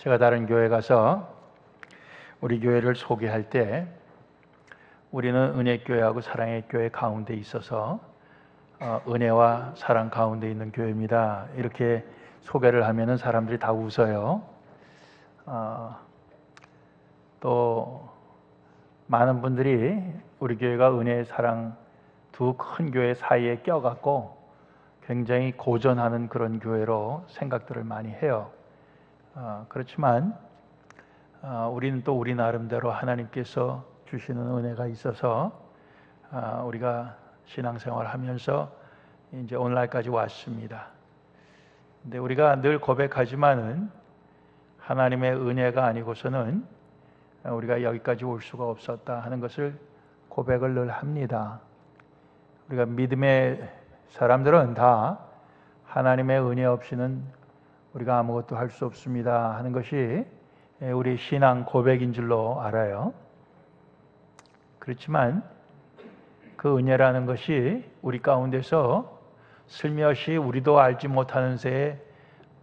제가 다른 교회 가서 우리 교회를 소개할 때 우리는 은혜교회하고 사랑의 교회 가운데 있어서 은혜와 사랑 가운데 있는 교회입니다. 이렇게 소개를 하면은 사람들이 다 웃어요. 또 많은 분들이 우리 교회가 은혜, 사랑 두 큰 교회 사이에 껴갖고 굉장히 고전하는 그런 교회로 생각들을 많이 해요. 그렇지만 우리는 또 우리 나름대로 하나님께서 주시는 은혜가 있어서 우리가 신앙생활을 하면서 이제 오늘날까지 왔습니다. 근데 우리가 늘 고백하지만은 하나님의 은혜가 아니고서는 우리가 여기까지 올 수가 없었다 하는 것을 고백을 늘 합니다. 우리가 믿음의 사람들은 다 하나님의 은혜 없이는 우리가 아무것도 할 수 없습니다 하는 것이 우리 신앙 고백인 줄로 알아요. 그렇지만 그 은혜라는 것이 우리 가운데서 슬며시 우리도 알지 못하는 새에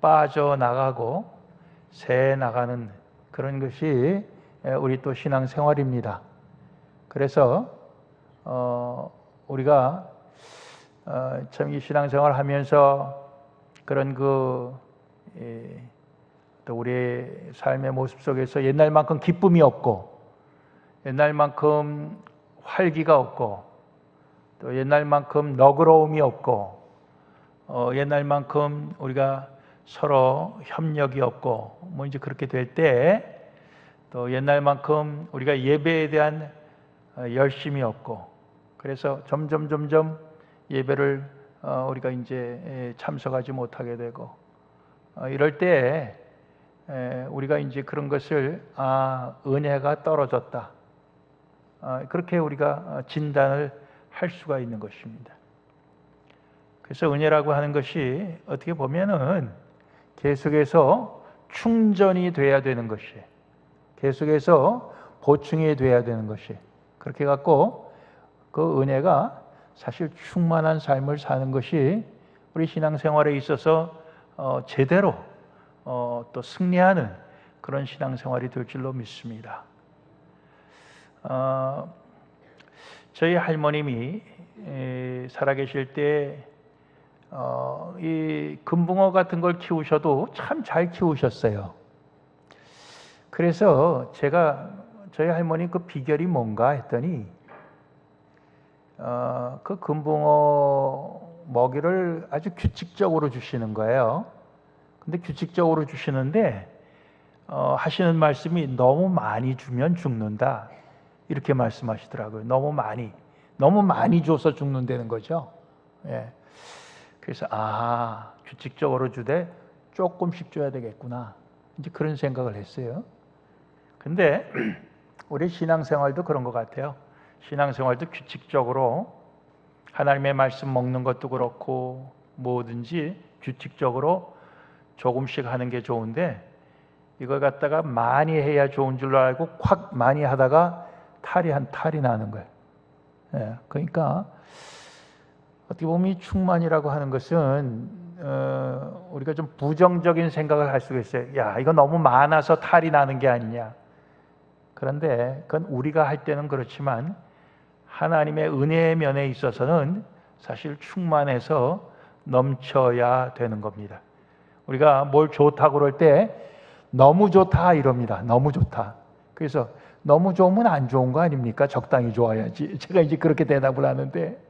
빠져나가고 새 나가는 그런 것이 우리 또 신앙생활입니다. 그래서 우리가 참 이 신앙생활 하면서 그런 또 우리의 삶의 모습 속에서 옛날만큼 기쁨이 없고 옛날만큼 활기가 없고 또 옛날만큼 너그러움이 없고 옛날만큼 우리가 서로 협력이 없고 뭐 이제 그렇게 될 때 또 옛날만큼 우리가 예배에 대한 열심이 없고 그래서 점점 예배를 우리가 이제 참석하지 못하게 되고 이럴 때 우리가 이제 그런 것을 은혜가 떨어졌다 그렇게 우리가 진단을 할 수가 있는 것입니다. 그래서 은혜라고 하는 것이 어떻게 보면은 계속해서 충전이 돼야 되는 것이 계속해서 보충이 돼야 되는 것이 그렇게 갖고 그 은혜가 사실 충만한 삶을 사는 것이 우리 신앙생활에 있어서 제대로 또 승리하는 그런 신앙생활이 될 줄로 믿습니다. 저희 할머님이 살아계실 때 이 금붕어 같은 걸 키우셔도 참 잘 키우셨어요. 그래서 제가 저희 할머니 그 비결이 뭔가 했더니 그 금붕어 먹이를 아주 규칙적으로 주시는 거예요. 근데 규칙적으로 주시는데 하시는 말씀이 너무 많이 주면 죽는다 이렇게 말씀하시더라고요. 너무 많이 줘서 죽는다는 거죠. 예. 그래서 규칙적으로 주되 조금씩 줘야 되겠구나 이제 그런 생각을 했어요. 근데 우리 신앙생활도 그런 것 같아요. 신앙생활도 규칙적으로 하나님의 말씀 먹는 것도 그렇고 뭐든지 규칙적으로 조금씩 하는 게 좋은데 이걸 갖다가 많이 해야 좋은 줄로 알고 확 많이 하다가 탈이 나는 거예요. 예, 그러니까 어떻게 보면 이 충만이라고 하는 것은 우리가 좀 부정적인 생각을 할 수가 있어요. 야, 이거 너무 많아서 탈이 나는 게 아니냐. 그런데 그건 우리가 할 때는 그렇지만 하나님의 은혜의 면에 있어서는 사실 충만해서 넘쳐야 되는 겁니다. 우리가 뭘 좋다고 그럴 때 너무 좋다 이럽니다. 너무 좋다. 그래서 너무 좋으면 안 좋은 거 아닙니까? 적당히 좋아야지. 제가 이제 그렇게 대답을 하는데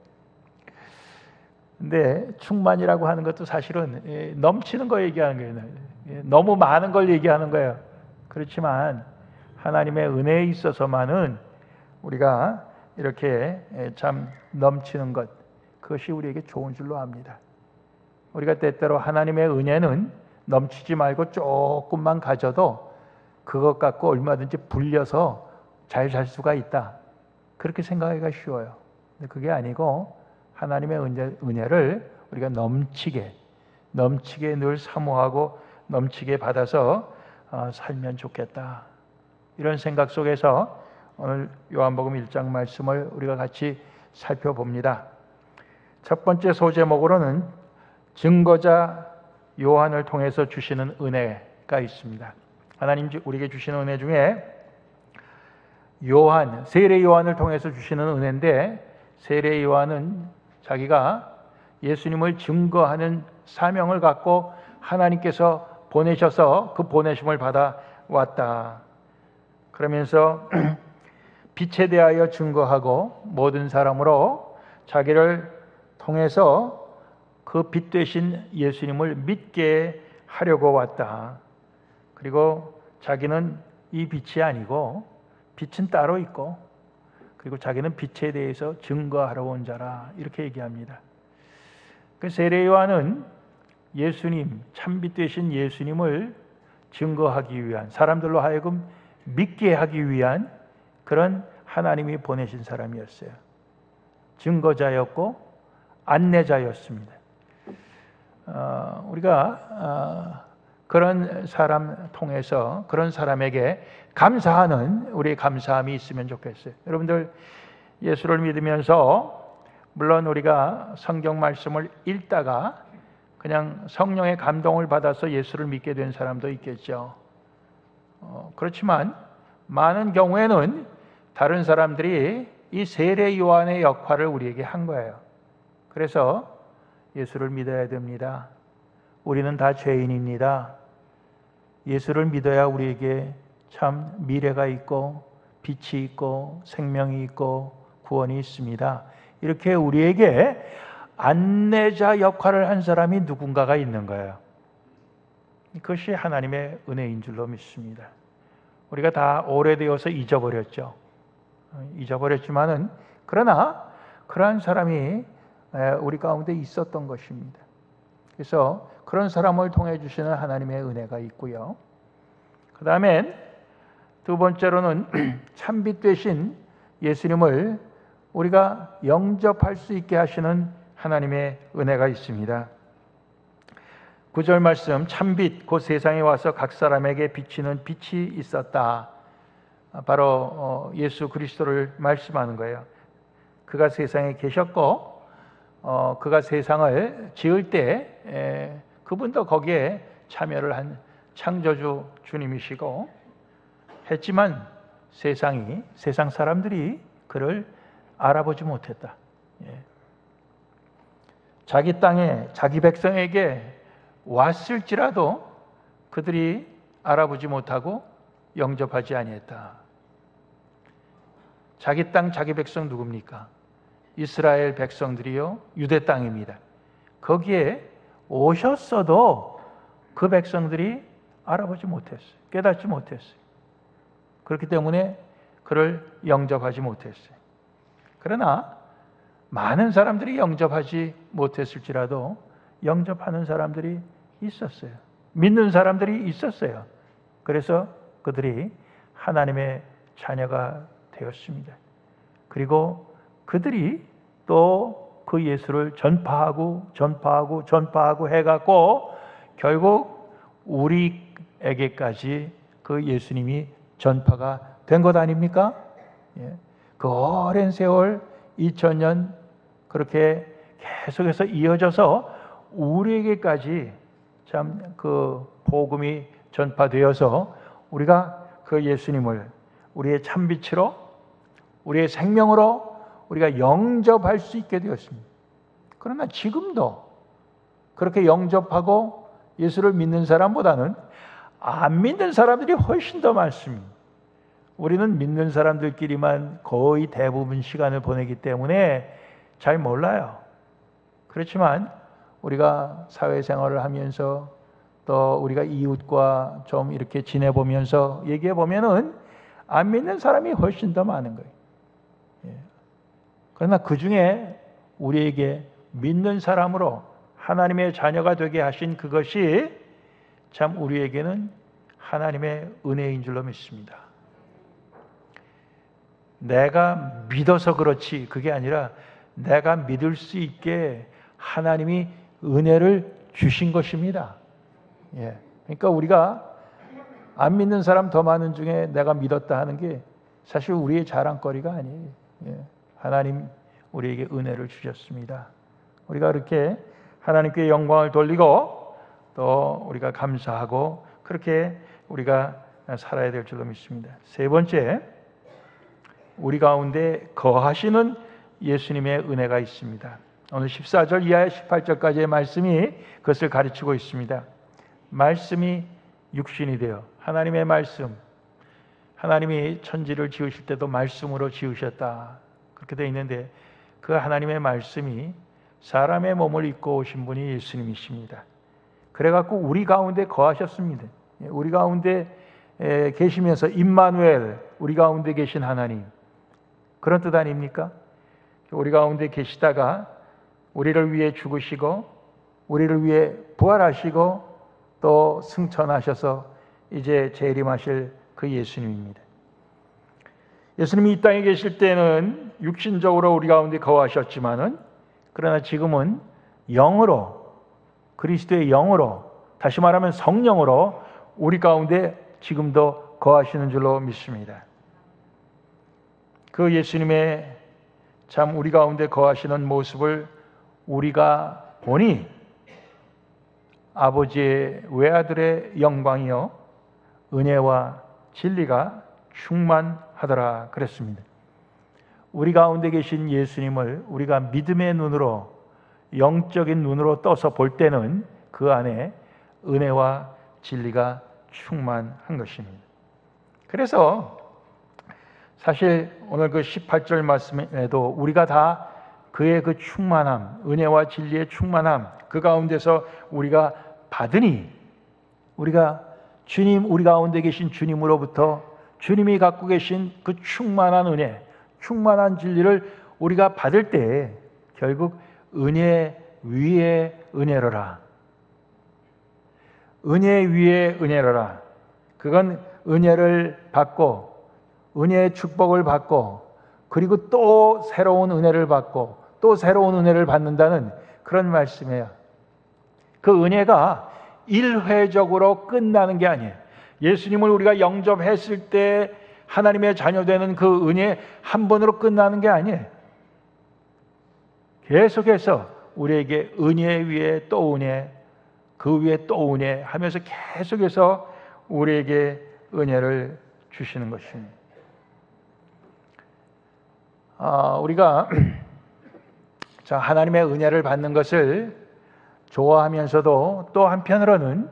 근데 충만이라고 하는 것도 사실은 넘치는 거 얘기하는 거예요. 너무 많은 걸 얘기하는 거예요. 그렇지만 하나님의 은혜에 있어서만은 우리가 이렇게 참 넘치는 것 그것이 우리에게 좋은 줄로 압니다. 우리가 때때로 하나님의 은혜는 넘치지 말고 조금만 가져도 그것 갖고 얼마든지 불려서 잘 살 수가 있다 그렇게 생각하기가 쉬워요. 근데 그게 아니고 하나님의 은혜를 우리가 넘치게 늘 사모하고 넘치게 받아서 살면 좋겠다 이런 생각 속에서 오늘 요한복음 1장 말씀을 우리가 같이 살펴봅니다. 첫 번째 소제목으로는 증거자 요한을 통해서 주시는 은혜가 있습니다. 하나님 우리에게 주시는 은혜 중에 요한, 세례 요한을 통해서 주시는 은혜인데, 세례 요한은 자기가 예수님을 증거하는 사명을 갖고 하나님께서 보내셔서 그 보내심을 받아 왔다. 그러면서 빛에 대하여 증거하고 모든 사람으로 자기를 통해서 그 빛 되신 예수님을 믿게 하려고 왔다. 그리고 자기는 이 빛이 아니고 빛은 따로 있고, 그리고 자기는 빛에 대해서 증거하러 온 자라, 이렇게 얘기합니다. 그 세례 요한은 예수님, 참빛 되신 예수님을 증거하기 위한, 사람들로 하여금 믿게 하기 위한 그런 하나님이 보내신 사람이었어요. 증거자였고 안내자였습니다. 우리가 그런 사람 통해서 그런 사람에게 감사하는 우리의 감사함이 있으면 좋겠어요. 여러분들, 예수를 믿으면서 물론 우리가 성경 말씀을 읽다가 그냥 성령의 감동을 받아서 예수를 믿게 된 사람도 있겠죠. 그렇지만 많은 경우에는 다른 사람들이 이 세례 요한의 역할을 우리에게 한 거예요. 그래서 예수를 믿어야 됩니다. 우리는 다 죄인입니다. 예수를 믿어야 우리에게 참 미래가 있고 빛이 있고 생명이 있고 구원이 있습니다. 이렇게 우리에게 안내자 역할을 한 사람이 누군가가 있는 거예요. 그것이 하나님의 은혜인 줄로 믿습니다. 우리가 다 오래되어서 잊어버렸죠. 잊어버렸지만은 그러나 그러한 사람이 우리 가운데 있었던 것입니다. 그래서 그런 사람을 통해 주시는 하나님의 은혜가 있고요. 그 다음엔 두 번째로는 참빛 되신 예수님을 우리가 영접할 수 있게 하시는 하나님의 은혜가 있습니다. 9절 말씀, 참빛 곧 세상에 와서 각 사람에게 비치는 빛이 있었다. 바로 예수 그리스도를 말씀하는 거예요. 그가 세상에 계셨고 그가 세상을 지을 때 그분도 거기에 참여를 한 창조주 주님이시고 했지만 세상 사람들이 그를 알아보지 못했다. 자기 땅에 자기 백성에게 왔을지라도 그들이 알아보지 못하고 영접하지 아니했다. 자기 땅 자기 백성 누굽니까? 이스라엘 백성들이요, 유대 땅입니다. 거기에 오셨어도 그 백성들이 알아보지 못했어요. 깨닫지 못했어요. 그렇기 때문에 그를 영접하지 못했어요. 그러나 많은 사람들이 영접하지 못했을지라도 영접하는 사람들이 있었어요. 믿는 사람들이 있었어요. 그래서 그들이 하나님의 자녀가 되었습니다. 그리고 그들이 또 그 예수를 전파하고 해갖고 결국 우리에게까지 그 예수님이 전파가 된 것 아닙니까? 그 오랜 세월 2000년 그렇게 계속해서 이어져서 우리에게까지 참 그 복음이 전파되어서 우리가 그 예수님을 우리의 참빛으로 우리의 생명으로 우리가 영접할 수 있게 되었습니다. 그러나 지금도 그렇게 영접하고 예수를 믿는 사람보다는 안 믿는 사람들이 훨씬 더 많습니다. 우리는 믿는 사람들끼리만 거의 대부분 시간을 보내기 때문에 잘 몰라요. 그렇지만 우리가 사회생활을 하면서 또 우리가 이웃과 좀 이렇게 지내보면서 얘기해 보면은 안 믿는 사람이 훨씬 더 많은 거예요. 그러나 그 중에 우리에게 믿는 사람으로 하나님의 자녀가 되게 하신 그것이 참 우리에게는 하나님의 은혜인 줄로 믿습니다. 내가 믿어서 그렇지 그게 아니라 내가 믿을 수 있게 하나님이 은혜를 주신 것입니다. 그러니까 우리가 안 믿는 사람 더 많은 중에 내가 믿었다 하는 게 사실 우리의 자랑거리가 아니에요. 하나님 우리에게 은혜를 주셨습니다. 우리가 그렇게 하나님께 영광을 돌리고 또 우리가 감사하고 그렇게 우리가 살아야 될 줄로 믿습니다. 세 번째, 우리 가운데 거하시는 예수님의 은혜가 있습니다. 오늘 14절 이하 18절까지의 말씀이 그것을 가르치고 있습니다. 말씀이 육신이 되어, 하나님의 말씀, 하나님이 천지를 지으실 때도 말씀으로 지으셨다, 그렇게 되어 있는데, 그 하나님의 말씀이 사람의 몸을 입고 오신 분이 예수님이십니다. 그래갖고 우리 가운데 거하셨습니다. 우리 가운데 계시면서 임마누엘, 우리 가운데 계신 하나님, 그런 뜻 아닙니까? 우리 가운데 계시다가 우리를 위해 죽으시고 우리를 위해 부활하시고 또 승천하셔서 이제 재림하실 그 예수님입니다. 예수님이 이 땅에 계실 때는 육신적으로 우리 가운데 거하셨지만은, 그러나 지금은 영으로, 그리스도의 영으로, 다시 말하면 성령으로 우리 가운데 지금도 거하시는 줄로 믿습니다. 그 예수님의 참 우리 가운데 거하시는 모습을 우리가 보니 아버지의 외아들의 영광이요 은혜와 진리가 충만하더라 그랬습니다. 우리 가운데 계신 예수님을 우리가 믿음의 눈으로, 영적인 눈으로 떠서 볼 때는 그 안에 은혜와 진리가 충만한 것입니다. 그래서 사실 오늘 그 18절 말씀에도 우리가 다 그의 그 충만함, 은혜와 진리의 충만함, 그 가운데서 우리가 받으니, 우리가 주님, 우리 가운데 계신 주님으로부터 주님이 갖고 계신 그 충만한 은혜, 충만한 진리를 우리가 받을 때 결국 은혜 위에 은혜로라, 은혜 위에 은혜로라. 그건 은혜를 받고 은혜의 축복을 받고 그리고 또 새로운 은혜를 받고 또 새로운 은혜를 받는다는 그런 말씀이에요. 그 은혜가 일회적으로 끝나는 게 아니에요. 예수님을 우리가 영접했을 때 하나님의 자녀되는 그 은혜 한 번으로 끝나는 게 아니에요. 계속해서 우리에게 은혜 위에 또 은혜, 그 위에 또 은혜 하면서 계속해서 우리에게 은혜를 주시는 것입니다. 우리가 자, 하나님의 은혜를 받는 것을 좋아하면서도 또 한편으로는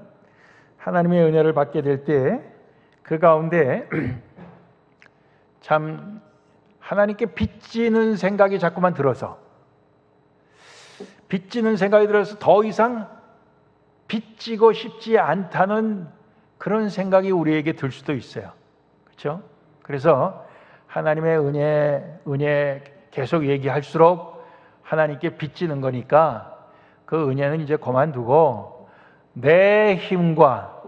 하나님의 은혜를 받게 될 때 그 가운데 참 하나님께 빚지는 생각이 자꾸만 들어서, 빚지는 생각이 들어서 더 이상 빚지고 싶지 않다는 그런 생각이 우리에게 들 수도 있어요. 그렇죠? 그래서 하나님의 은혜 계속 얘기할수록 하나님께 빚지는 거니까 그 은혜는 이제 그만두고 내 힘과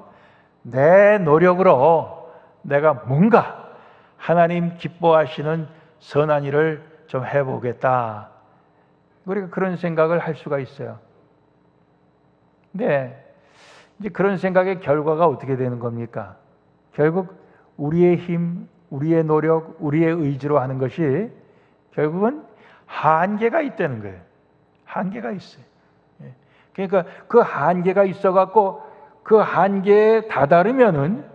내 노력으로 내가 뭔가 하나님 기뻐하시는 선한 일을 좀 해보겠다, 우리가 그런 생각을 할 수가 있어요. 근데 이제 그런 생각의 결과가 어떻게 되는 겁니까? 결국 우리의 힘, 우리의 노력, 우리의 의지로 하는 것이 결국은 한계가 있다는 거예요. 한계가 있어요. 그러니까 그 한계가 있어갖고 그 한계에 다다르면은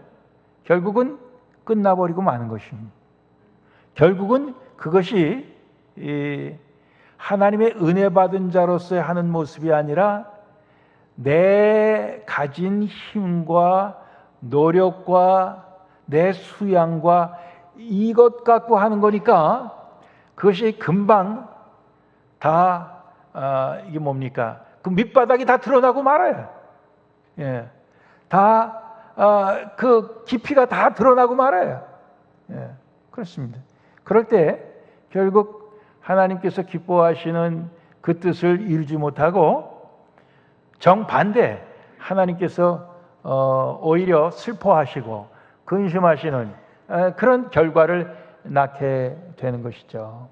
결국은 끝나버리고 마는 것입니다. 결국은 그것이 하나님의 은혜 받은 자로서의 하는 모습이 아니라 내 가진 힘과 노력과 내 수양과 이것 갖고 하는 거니까 그것이 금방 다 이게 뭡니까? 그 밑바닥이 다 드러나고 말아요. 예, 다 그 깊이가 다 드러나고 말아요. 예, 그렇습니다. 그럴 때 결국 하나님께서 기뻐하시는 그 뜻을 이루지 못하고 정반대 하나님께서 오히려 슬퍼하시고 근심하시는 그런 결과를 낳게 되는 것이죠.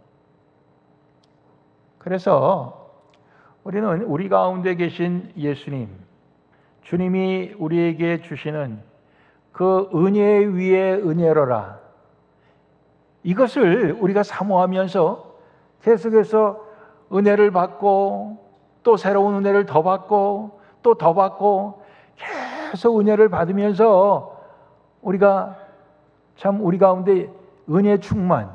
그래서 우리는 우리 가운데 계신 예수님, 주님이 우리에게 주시는 그 은혜 위에 은혜로라, 이것을 우리가 사모하면서 계속해서 은혜를 받고 또 새로운 은혜를 더 받고 또 더 받고 계속 은혜를 받으면서 우리가 참 우리 가운데 은혜 충만,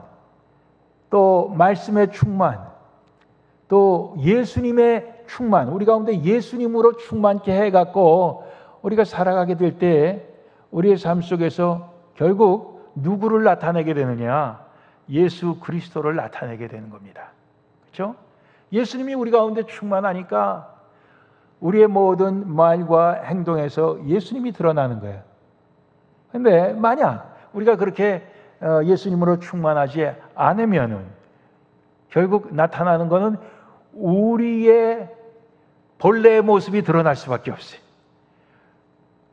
또 말씀의 충만, 또 예수님의 충만, 우리 가운데 예수님으로 충만케 해갖고 우리가 살아가게 될 때 우리의 삶 속에서 결국 누구를 나타내게 되느냐? 예수 그리스도를 나타내게 되는 겁니다. 그렇죠? 예수님이 우리 가운데 충만하니까 우리의 모든 말과 행동에서 예수님이 드러나는 거예요. 그런데 만약 우리가 그렇게 예수님으로 충만하지 않으면은 결국 나타나는 것은 우리의 본래의 모습이 드러날 수밖에 없어요.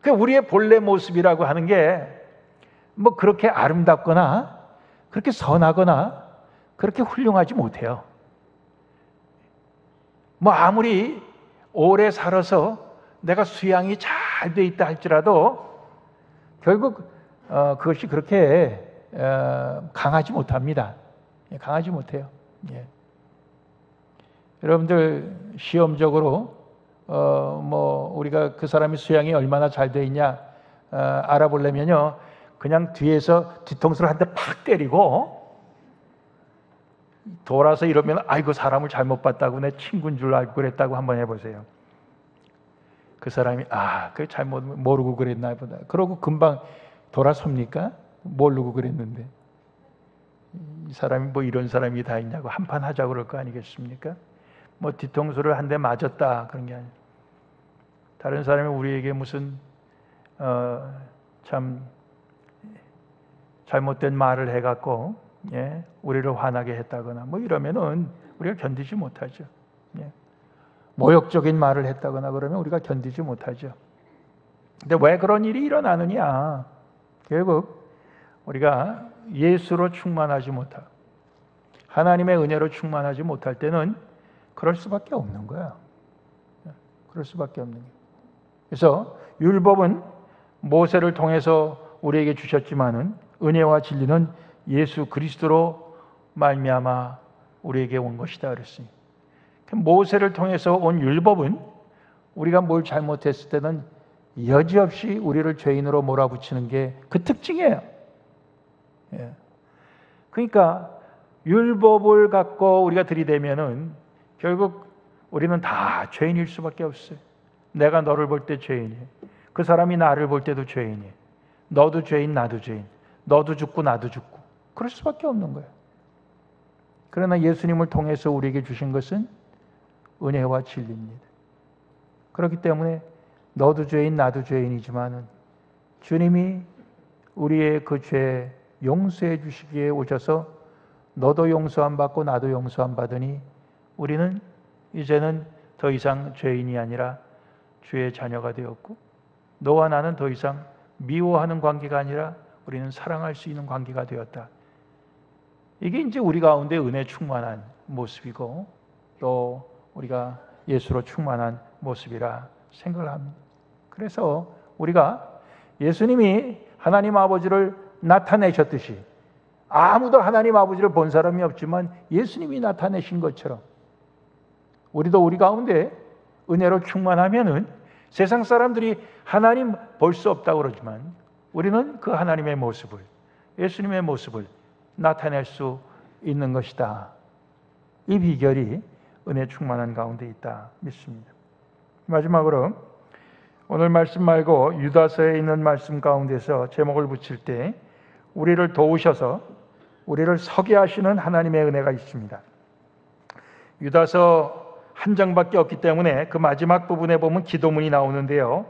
그 우리의 본래 모습이라고 하는 게 뭐 그렇게 아름답거나 그렇게 선하거나 그렇게 훌륭하지 못해요. 뭐 아무리 오래 살아서 내가 수양이 잘 돼 있다 할지라도 결국 그것이 그렇게 강하지 못합니다. 강하지 못해요. 예. 여러분들 시험적으로 뭐 우리가 그 사람의 수양이 얼마나 잘 돼 있냐 알아보려면요, 그냥 뒤에서 뒤통수를 한 대 팍 때리고 돌아서 이러면 아이고 사람을 잘못 봤다고 내 친구인 줄 알고 그랬다고 한번 해보세요. 그 사람이 그 잘못 모르고 그랬나 보다. 그러고 금방 돌아섭니까? 모르고 그랬는데 이 사람이 뭐 이런 사람이 다 있냐고 한판 하자고 그럴 거 아니겠습니까? 뭐 뒤통수를 한 대 맞았다 그런 게 아니에요. 다른 사람이 우리에게 무슨 참 잘못된 말을 해갖고 우리를 화나게 했다거나 뭐 이러면은 우리가 견디지 못하죠. 모욕적인 말을 했다거나 그러면 우리가 견디지 못하죠. 근데 왜 그런 일이 일어나느냐? 결국 우리가 예수로 충만하지 못하고 하나님의 은혜로 충만하지 못할 때는 그럴 수밖에 없는 거야. 그럴 수밖에 없는 거야. 그래서 율법은 모세를 통해서 우리에게 주셨지만은 은혜와 진리는 예수 그리스도로 말미암아 우리에게 온 것이다 그랬으니, 모세를 통해서 온 율법은 우리가 뭘 잘못했을 때는 여지없이 우리를 죄인으로 몰아붙이는 게 그 특징이에요. 그러니까 율법을 갖고 우리가 들이대면은 결국 우리는 다 죄인일 수밖에 없어요. 내가 너를 볼 때 죄인이에요. 그 사람이 나를 볼 때도 죄인이에요. 너도 죄인, 나도 죄인. 너도 죽고 나도 죽고. 그럴 수밖에 없는 거예요. 그러나 예수님을 통해서 우리에게 주신 것은 은혜와 진리입니다. 그렇기 때문에 너도 죄인, 나도 죄인이지만은 주님이 우리의 그 죄 용서해 주시기에 오셔서 너도 용서함 받고 나도 용서함 받으니 우리는 이제는 더 이상 죄인이 아니라 주의 자녀가 되었고, 너와 나는 더 이상 미워하는 관계가 아니라 우리는 사랑할 수 있는 관계가 되었다. 이게 이제 우리 가운데 은혜 충만한 모습이고 또 우리가 예수로 충만한 모습이라 생각을 합니다. 그래서 우리가 예수님이 하나님 아버지를 나타내셨듯이, 아무도 하나님 아버지를 본 사람이 없지만 예수님이 나타내신 것처럼 우리도 우리 가운데 은혜로 충만하면은 세상 사람들이 하나님 볼 수 없다고 그러지만 우리는 그 하나님의 모습을, 예수님의 모습을 나타낼 수 있는 것이다. 이 비결이 은혜 충만한 가운데 있다 믿습니다. 마지막으로 오늘 말씀 말고 유다서에 있는 말씀 가운데서 제목을 붙일 때 우리를 도우셔서 우리를 서게 하시는 하나님의 은혜가 있습니다. 유다서 한 장밖에 없기 때문에 그 마지막 부분에 보면 기도문이 나오는데요,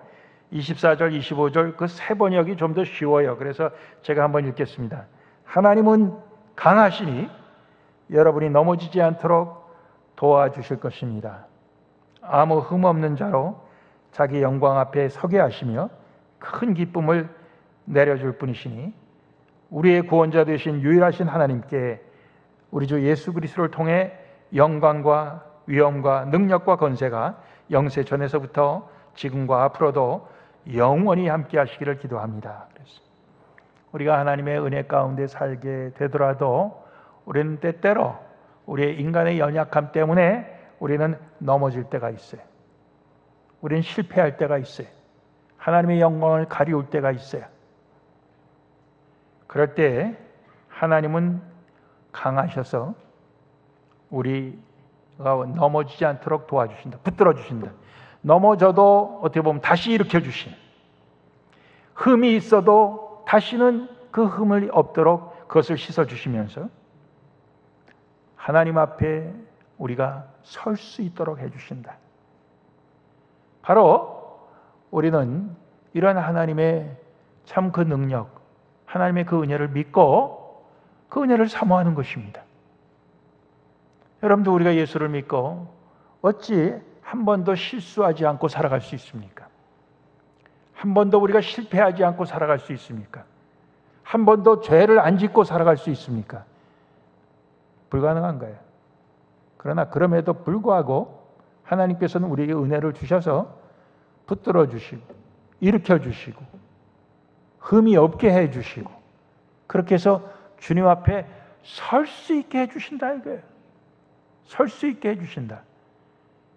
24절, 25절 그 세 번역이 좀 더 쉬워요. 그래서 제가 한번 읽겠습니다. 하나님은 강하시니 여러분이 넘어지지 않도록 도와주실 것입니다. 아무 흠 없는 자로 자기 영광 앞에 서게 하시며 큰 기쁨을 내려줄 분이시니 우리의 구원자 되신 유일하신 하나님께 우리 주 예수 그리스도를 통해 영광과 위엄과 능력과 권세가 영세 전에서부터 지금과 앞으로도 영원히 함께 하시기를 기도합니다. 그래서 우리가 하나님의 은혜 가운데 살게 되더라도 우리는 때때로 우리의 인간의 연약함 때문에 우리는 넘어질 때가 있어요. 우리는 실패할 때가 있어요. 하나님의 영광을 가리울 때가 있어요. 그럴 때 하나님은 강하셔서 우리가 넘어지지 않도록 도와주신다. 붙들어 주신다. 넘어져도 어떻게 보면 다시 일으켜 주신, 흠이 있어도 다시는 그 흠을 없도록 그것을 씻어 주시면서 하나님 앞에 우리가 설 수 있도록 해주신다. 바로 우리는 이런 하나님의 참 그 능력, 하나님의 그 은혜를 믿고 그 은혜를 사모하는 것입니다. 여러분도 우리가 예수를 믿고 어찌 한 번도 실수하지 않고 살아갈 수 있습니까? 한 번도 우리가 실패하지 않고 살아갈 수 있습니까? 한 번도 죄를 안 짓고 살아갈 수 있습니까? 불가능한 거예요. 그러나 그럼에도 불구하고 하나님께서는 우리에게 은혜를 주셔서 붙들어 주시고 일으켜 주시고 흠이 없게 해 주시고 그렇게 해서 주님 앞에 설 수 있게 해 주신다 이거예요. 설 수 있게 해 주신다.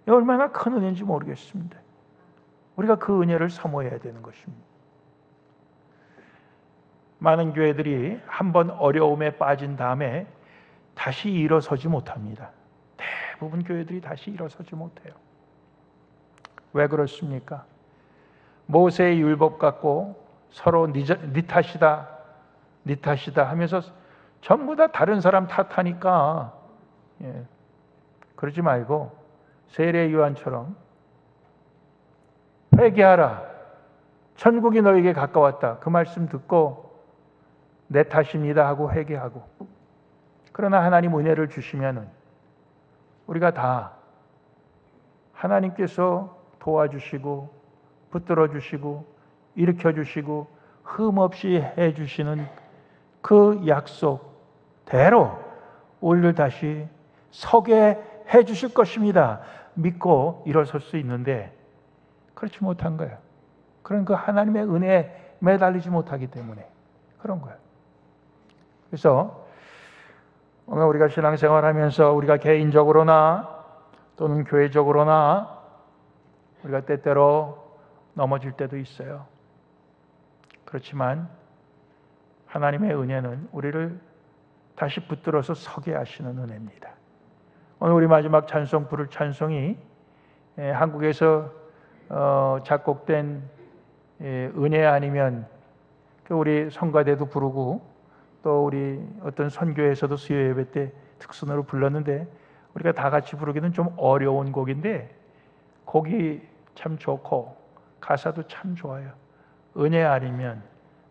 이게 얼마나 큰 은혜인지 모르겠습니다. 우리가 그 은혜를 사모해야 되는 것입니다. 많은 교회들이 한번 어려움에 빠진 다음에 다시 일어서지 못합니다. 대부분 교회들이 다시 일어서지 못해요. 왜 그렇습니까? 모세의 율법 갖고 서로 네 탓이다, 네 탓이다 하면서 전부 다 다른 사람 탓하니까 그러지 말고 세례 요한처럼 회개하라, 천국이 너에게 가까웠다, 그 말씀 듣고 내 탓입니다 하고 회개하고, 그러나 하나님 은혜를 주시면은 우리가 다 하나님께서 도와주시고 붙들어 주시고 일으켜 주시고 흠 없이 해 주시는 그 약속대로 우리를 다시 서게 해 주실 것입니다. 믿고 일어설 수 있는데 그렇지 못한 거예요. 그런 그 하나님의 은혜에 매달리지 못하기 때문에 그런 거예요. 그래서 오늘 우리가 신앙생활하면서 우리가 개인적으로나 또는 교회적으로나 우리가 때때로 넘어질 때도 있어요. 그렇지만 하나님의 은혜는 우리를 다시 붙들어서 서게 하시는 은혜입니다. 오늘 우리 마지막 찬송 부를 찬송이 한국에서 작곡된 은혜 아니면 우리 성가대도 부르고 또 우리 어떤 선교에서도 수요 예배 때 특선으로 불렀는데 우리가 다 같이 부르기는 좀 어려운 곡인데 곡이 참 좋고 가사도 참 좋아요. 은혜 아니면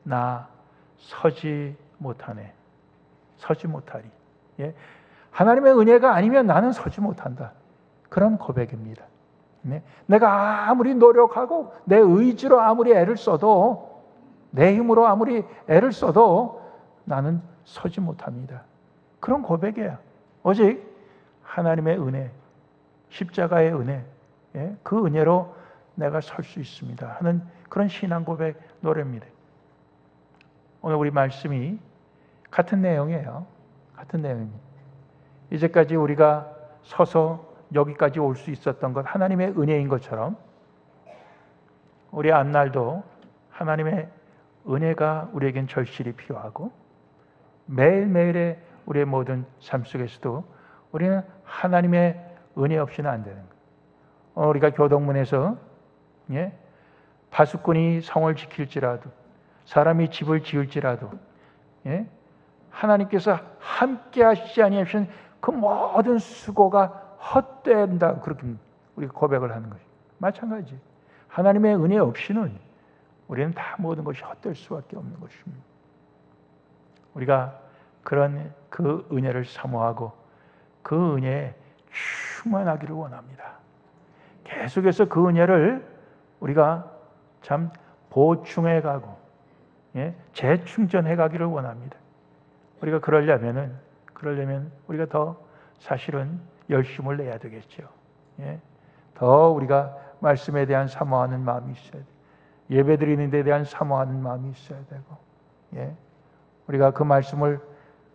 나 서지 못하네. 서지 못하리. 예? 하나님의 은혜가 아니면 나는 서지 못한다. 그런 고백입니다. 네? 내가 아무리 노력하고 내 의지로 아무리 애를 써도 내 힘으로 아무리 애를 써도 나는 서지 못합니다. 그런 고백이에요. 오직 하나님의 은혜, 십자가의 은혜, 그 은혜로 내가 설 수 있습니다 하는 그런 신앙 고백 노래입니다. 오늘 우리 말씀이 같은 내용이에요. 같은 내용입니다. 이제까지 우리가 서서 여기까지 올 수 있었던 것 하나님의 은혜인 것처럼 우리 앞날도 하나님의 은혜가 우리에겐 절실히 필요하고 매일매일의 우리의 모든 삶 속에서도 우리는 하나님의 은혜 없이는 안 되는 거예요. 우리가 교동문에서 파수꾼이 성을 지킬지라도 사람이 집을 지을지라도 하나님께서 함께 하시지 아니하시면 그 모든 수고가 헛된다, 그렇게 우리가 고백을 하는 것이 마찬가지. 하나님의 은혜 없이는 우리는 다 모든 것이 헛될 수밖에 없는 것입니다. 우리가 그런 그 은혜를 사모하고 그 은혜에 충만하기를 원합니다. 계속해서 그 은혜를 우리가 참 보충해 가고 재충전해 가기를 원합니다. 우리가 그러려면 우리가 더 사실은 열심을 내야 되겠죠. 더 우리가 말씀에 대한 사모하는 마음이 있어야 돼요. 예배 드리는 데 대한 사모하는 마음이 있어야 되고, 우리가 그 말씀을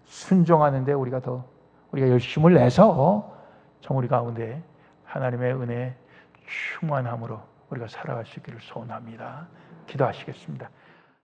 순종하는 데 우리가 열심을 내서 정 우리 가운데 하나님의 은혜에 충만함으로 우리가 살아갈 수 있기를 소원합니다. 기도하시겠습니다.